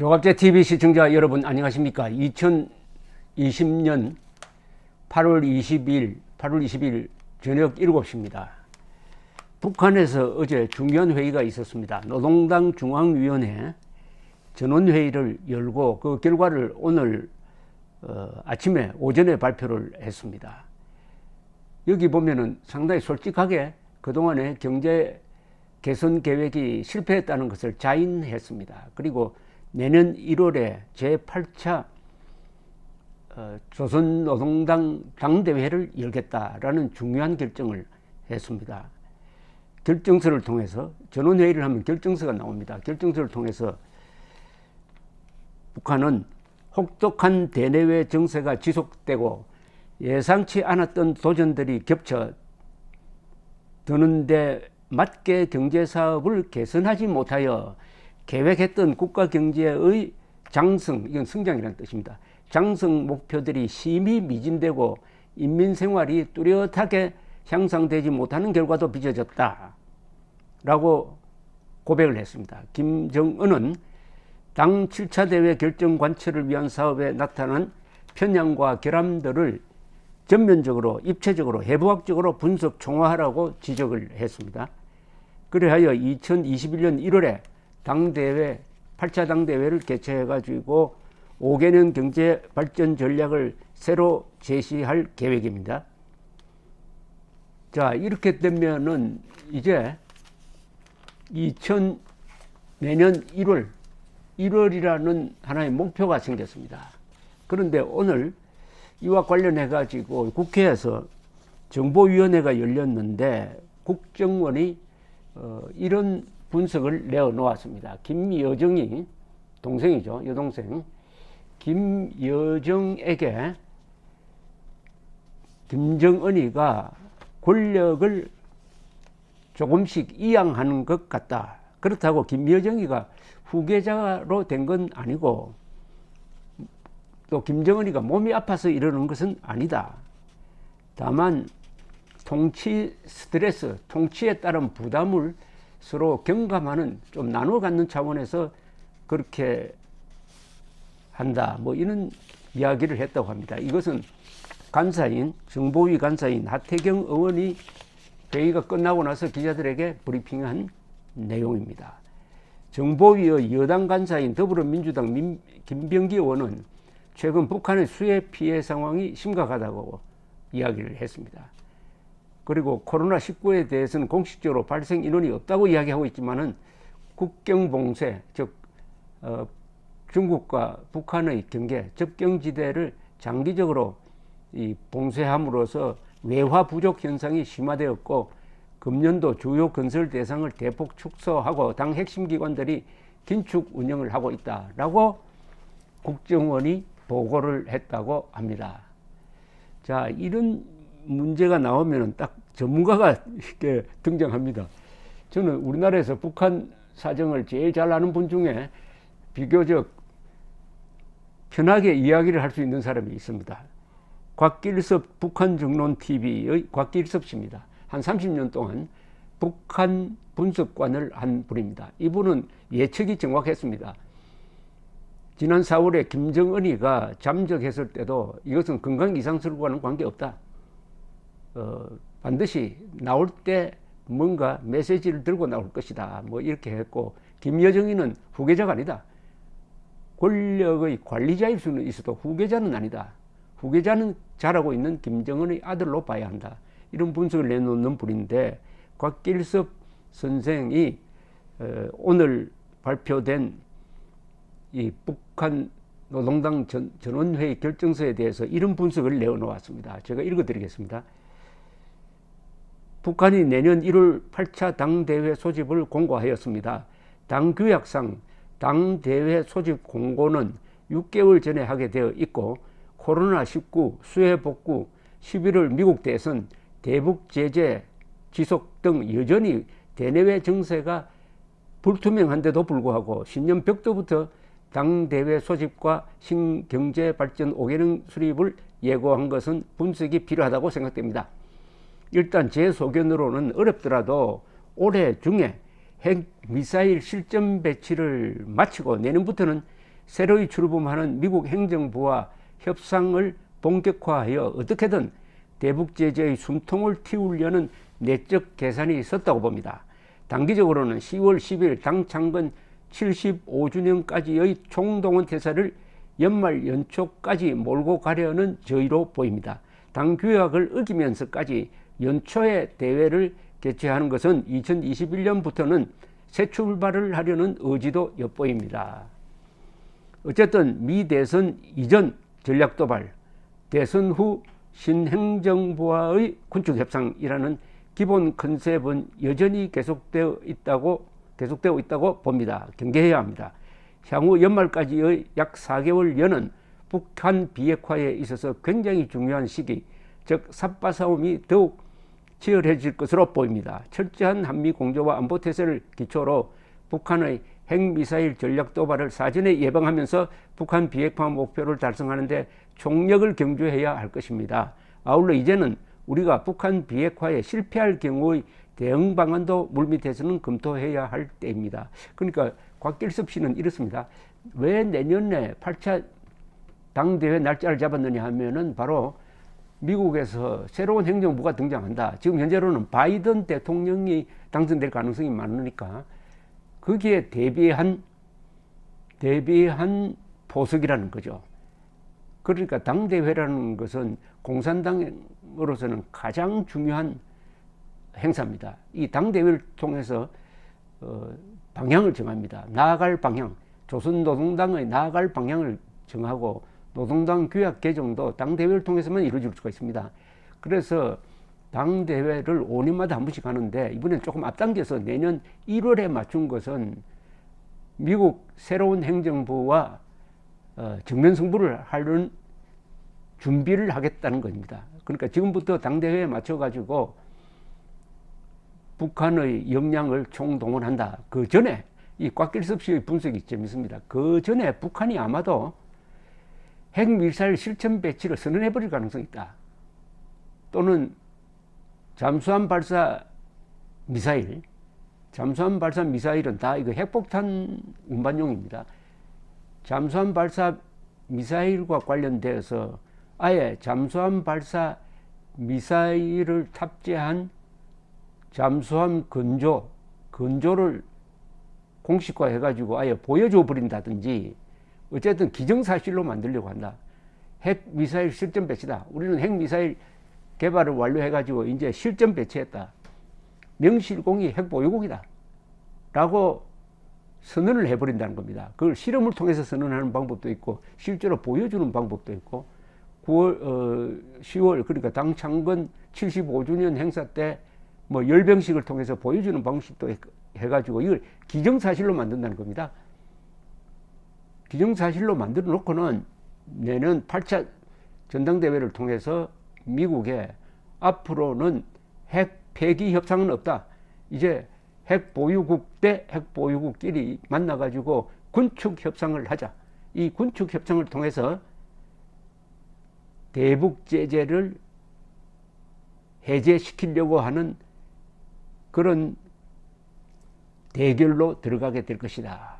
조갑제 TV 시청자 여러분 안녕하십니까? 2020년 8월 20일 저녁 7시입니다. 북한에서 어제 중요한 회의가 있었습니다. 노동당 중앙위원회 전원회의를 열고 그 결과를 오늘 아침에 오전에 발표를 했습니다. 여기 보면은 상당히 솔직하게 그동안의 경제 개선 계획이 실패했다는 것을 자인했습니다. 그리고 내년 1월에 제8차 조선노동당 당대회를 열겠다라는 중요한 결정을 했습니다. 결정서를 통해서 전원회의를 하면 결정서가 나옵니다. 결정서를 통해서 북한은 혹독한 대내외 정세가 지속되고 예상치 않았던 도전들이 겹쳐 드는데 맞게 경제사업을 개선하지 못하여 계획했던 국가 경제의 장성, 이건 성장이라는 뜻입니다. 장성 목표들이 심히 미진되고 인민 생활이 뚜렷하게 향상되지 못하는 결과도 빚어졌다 라고 고백을 했습니다. 김정은은 당 7차 대회 결정 관철을 위한 사업에 나타난 편향과 결함들을 전면적으로 입체적으로 해부학적으로 분석 총화하라고 지적을 했습니다. 그래하여 2021년 1월에 당대회 8차 당대회를 개최해가지고 5개년 경제 발전 전략을 새로 제시할 계획입니다. 자, 이렇게 되면은 이제 내년 1월이라는 하나의 목표가 생겼습니다. 그런데 오늘 이와 관련해 가지고 국회에서 정보위원회가 열렸는데 국정원이 이런 분석을 내어놓았습니다. 김여정이 동생이죠, 여동생 김여정에게 김정은이가 권력을 조금씩 이양하는 것 같다. 그렇다고 김여정이가 후계자로 된 건 아니고 또 김정은이가 몸이 아파서 이러는 것은 아니다. 다만 통치 스트레스, 통치에 따른 부담을 서로 경감하는, 좀 나눠 갖는 차원에서 그렇게 한다. 뭐 이런 이야기를 했다고 합니다. 이것은 간사인, 정보위 간사인 하태경 의원이 회의가 끝나고 나서 기자들에게 브리핑한 내용입니다. 정보위의 여당 간사인 더불어민주당 김병기 의원은 최근 북한의 수해 피해 상황이 심각하다고 이야기를 했습니다. 그리고 코로나19에 대해서는 공식적으로 발생 인원이 없다고 이야기하고 있지만은 국경 봉쇄, 즉 중국과 북한의 경계 접경지대를 장기적으로 이 봉쇄함으로써 외화 부족 현상이 심화되었고 금년도 주요 건설 대상을 대폭 축소하고 당 핵심 기관들이 긴축 운영을 하고 있다라고 국정원이 보고를 했다고 합니다. 자, 이런 문제가 나오면 딱 전문가가 이렇게 등장합니다. 저는 우리나라에서 북한 사정을 제일 잘 아는 분 중에 비교적 편하게 이야기를 할 수 있는 사람이 있습니다. 곽길섭 북한정론TV의 곽길섭 씨입니다. 한 30년 동안 북한 분석관을 한 분입니다. 이분은 예측이 정확했습니다. 지난 4월에 김정은이가 잠적했을 때도 이것은 건강 이상설과는 관계없다. 반드시 나올 때 뭔가 메시지를 들고 나올 것이다. 뭐 이렇게 했고, 김여정이는 후계자가 아니다. 권력의 관리자일 수는 있어도 후계자는 아니다. 후계자는 잘하고 있는 김정은의 아들로 봐야 한다. 이런 분석을 내놓는 분인데, 곽길섭 선생이 오늘 발표된 이 북한 노동당 전원회의 결정서에 대해서 이런 분석을 내어놓았습니다. 제가 읽어드리겠습니다. 북한이 내년 1월 8차 당대회 소집을 공고하였습니다. 당규약상 당대회 소집 공고는 6개월 전에 하게 되어 있고, 코로나19, 수해 복구, 11월 미국 대선, 대북 제재 지속 등 여전히 대내외 정세가 불투명한데도 불구하고 신년 벽도부터 당대회 소집과 신경제발전 5개년 수립을 예고한 것은 분석이 필요하다고 생각됩니다. 일단 제 소견으로는 어렵더라도 올해 중에 핵 미사일 실전 배치를 마치고 내년부터는 새로이 출범하는 미국 행정부와 협상을 본격화하여 어떻게든 대북 제재의 숨통을 틔우려는 내적 계산이 있었다고 봅니다. 단기적으로는 10월 10일 당 창건 75주년까지의 총동원 태세를 연말 연초까지 몰고 가려는 저의로 보입니다. 당 규약을 어기면서까지 연초에 대회를 개최하는 것은 2021년부터는 새 출발을 하려는 의지도 엿보입니다. 어쨌든 미 대선 이전 전략 도발, 대선 후 신행정부와의 군축 협상이라는 기본 컨셉은 여전히 계속되어 있다고 봅니다. 경계해야 합니다. 향후 연말까지의 약 4개월 여는 북한 비핵화에 있어서 굉장히 중요한 시기, 즉 삿바 싸움이 더욱 치열해질 것으로 보입니다. 철저한 한미 공조와 안보 태세를 기초로 북한의 핵미사일 전략 도발을 사전에 예방하면서 북한 비핵화 목표를 달성하는 데 총력을 경주해야 할 것입니다. 아울러 이제는 우리가 북한 비핵화에 실패할 경우의 대응 방안도 물밑에서는 검토해야 할 때입니다. 그러니까 곽길섭 씨는 이렇습니다. 왜 내년에 8차 당대회 날짜를 잡았느냐 하면은 바로 미국에서 새로운 행정부가 등장한다. 지금 현재로는 바이든 대통령이 당선될 가능성이 많으니까 거기에 대비한 포석이라는 거죠. 그러니까 당대회라는 것은 공산당으로서는 가장 중요한 행사입니다. 이 당대회를 통해서 방향을 정합니다. 나아갈 방향, 조선노동당의 나아갈 방향을 정하고 노동당 규약 개정도 당대회를 통해서만 이루어질 수가 있습니다. 그래서 당대회를 5년마다 한 번씩 하는데 이번엔 조금 앞당겨서 내년 1월에 맞춘 것은 미국 새로운 행정부와 정면 승부를 하려는 준비를 하겠다는 겁니다. 그러니까 지금부터 당대회에 맞춰가지고 북한의 역량을 총동원한다. 그 전에 이 곽길섭 씨의 분석이 재밌습니다. 그 전에 북한이 아마도 핵미사일 실전 배치를 선언해버릴 가능성이 있다. 또는 잠수함 발사 미사일은 다 이거 핵폭탄 운반용입니다. 잠수함 발사 미사일과 관련되어서 아예 잠수함 발사 미사일을 탑재한 잠수함 건조를 공식화해가지고 아예 보여줘 버린다든지 어쨌든 기정사실로 만들려고 한다. 핵미사일 실전 배치다. 우리는 핵미사일 개발을 완료해가지고 이제 실전 배치했다. 명실공히 핵보유국이다. 라고 선언을 해버린다는 겁니다. 그걸 실험을 통해서 선언하는 방법도 있고 실제로 보여주는 방법도 있고 10월 그러니까 당 창건 75주년 행사 때 뭐 열병식을 통해서 보여주는 방식도 해가지고 이걸 기정사실로 만든다는 겁니다. 기정사실로 만들어 놓고는 내년 8차 전당대회를 통해서 미국에 앞으로는 핵 폐기 협상은 없다. 이제 핵 보유국 대 핵 보유국끼리 만나가지고 군축 협상을 하자. 이 군축 협상을 통해서 대북 제재를 해제시키려고 하는 그런 대결로 들어가게 될 것이다.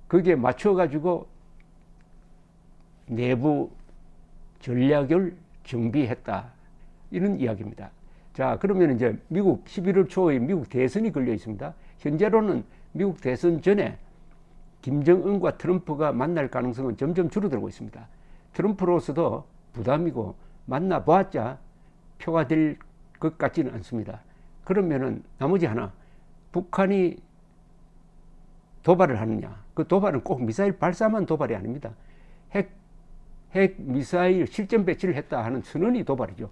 거기에 맞춰가지고 내부 전략을 정비했다. 이런 이야기입니다. 자, 그러면 이제 미국 11월 초에 미국 대선이 걸려 있습니다. 현재로는 미국 대선 전에 김정은과 트럼프가 만날 가능성은 점점 줄어들고 있습니다. 트럼프로서도 부담이고 만나보았자 표가 될 것 같지는 않습니다. 그러면은 나머지 하나, 북한이 도발을 하느냐. 그 도발은 꼭 미사일 발사만 도발이 아닙니다. 핵 미사일 실전 배치를 했다 하는 선언이 도발이죠.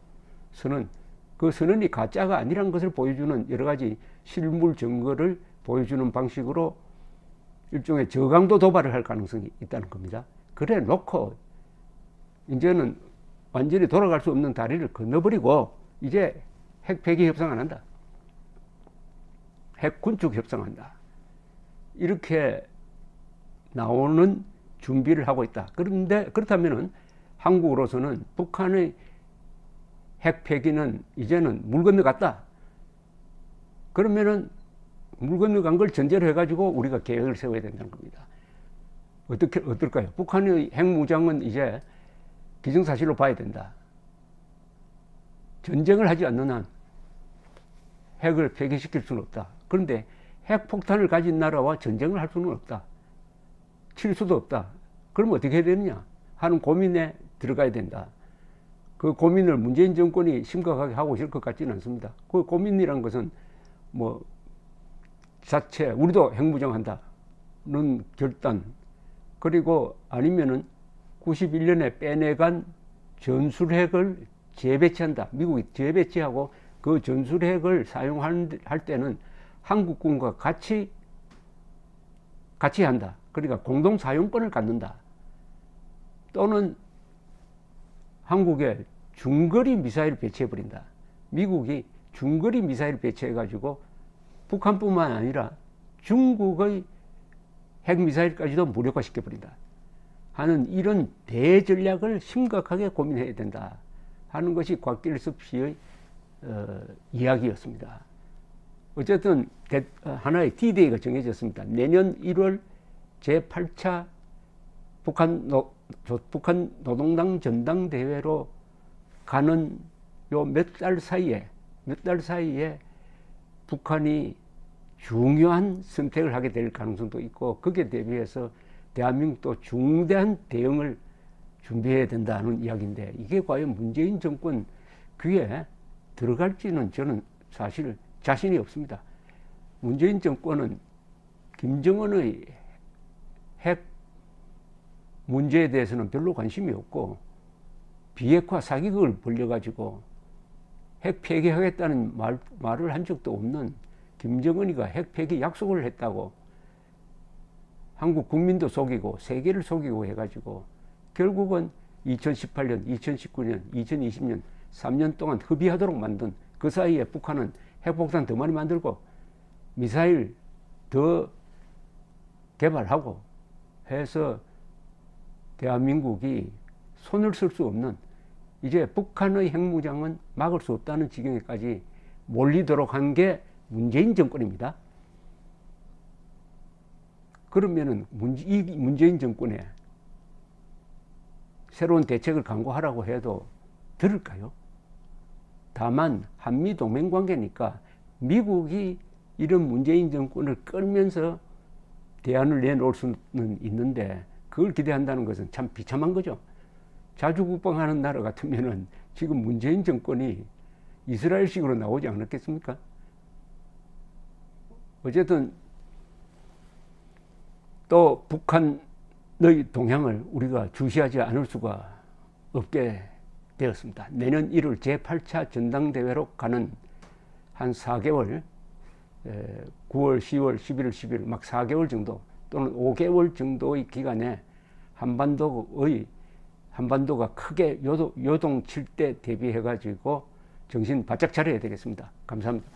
선언. 그 선언이 가짜가 아니란 것을 보여주는 여러 가지 실물 증거를 보여주는 방식으로 일종의 저강도 도발을 할 가능성이 있다는 겁니다. 그래 놓고 이제는 완전히 돌아갈 수 없는 다리를 건너버리고 이제 핵 폐기 협상 안 한다. 핵 군축 협상한다. 이렇게 나오는 준비를 하고 있다. 그런데 그렇다면은 한국으로서는 북한의 핵 폐기는 이제는 물 건너갔다. 그러면은 물 건너간 걸 전제로 해가지고 우리가 계획을 세워야 된다는 겁니다. 어떨까요? 북한의 핵무장은 이제 기정사실로 봐야 된다. 전쟁을 하지 않는 한 핵을 폐기시킬 수는 없다. 그런데 핵폭탄을 가진 나라와 전쟁을 할 수는 없다. 칠 수도 없다. 그럼 어떻게 해야 되느냐 하는 고민에 들어가야 된다. 그 고민을 문재인 정권이 심각하게 하고 있을 것 같지는 않습니다. 그 고민이란 것은 뭐 자체 우리도 핵무장한다는 결단, 그리고 아니면은 91년에 빼내간 전술핵을 재배치한다. 미국이 재배치하고 그 전술핵을 사용할 때는 한국군과 같이 한다. 그러니까 공동 사용권을 갖는다. 또는 한국에 중거리 미사일 배치해버린다. 미국이 중거리 미사일 배치해가지고 북한뿐만 아니라 중국의 핵미사일까지도 무력화시켜버린다 하는 이런 대전략을 심각하게 고민해야 된다 하는 것이 곽길섭 씨의 이야기였습니다. 어쨌든 하나의 D-Day가 정해졌습니다. 내년 1월 제8차 북한 노동당 전당대회로 가는 요 몇 달 사이에 북한이 중요한 선택을 하게 될 가능성도 있고, 거기에 대비해서 대한민국도 중대한 대응을 준비해야 된다는 이야기인데, 이게 과연 문재인 정권 귀에 들어갈지는 저는 사실 자신이 없습니다. 문재인 정권은 김정은의 핵 문제에 대해서는 별로 관심이 없고, 비핵화 사기극을 벌려가지고 핵 폐기하겠다는 말을 한 적도 없는 김정은이가 핵 폐기 약속을 했다고 한국 국민도 속이고 세계를 속이고 해가지고 결국은 2018년, 2019년, 2020년 3년 동안 협의하도록 만든, 그 사이에 북한은 핵폭탄 더 많이 만들고 미사일 더 개발하고 해서 대한민국이 손을 쓸 수 없는, 이제 북한의 핵무장은 막을 수 없다는 지경에까지 몰리도록 한 게 문재인 정권입니다. 그러면은 이 문재인 정권에 새로운 대책을 강구하라고 해도 들을까요? 다만 한미 동맹 관계니까 미국이 이런 문재인 정권을 끌면서 대안을 내놓을 수는 있는데, 그걸 기대한다는 것은 참 비참한 거죠. 자주국방하는 나라 같으면은 지금 문재인 정권이 이스라엘식으로 나오지 않았겠습니까? 어쨌든 또 북한의 동향을 우리가 주시하지 않을 수가 없게 되었습니다. 내년 1월 제8차 전당대회로 가는 한 4개월, 9월, 10월, 11월, 12월 막 4개월 정도 또는 5개월 정도의 기간에 한반도가 크게 요동칠 때 대비해 가지고 정신 바짝 차려야 되겠습니다. 감사합니다.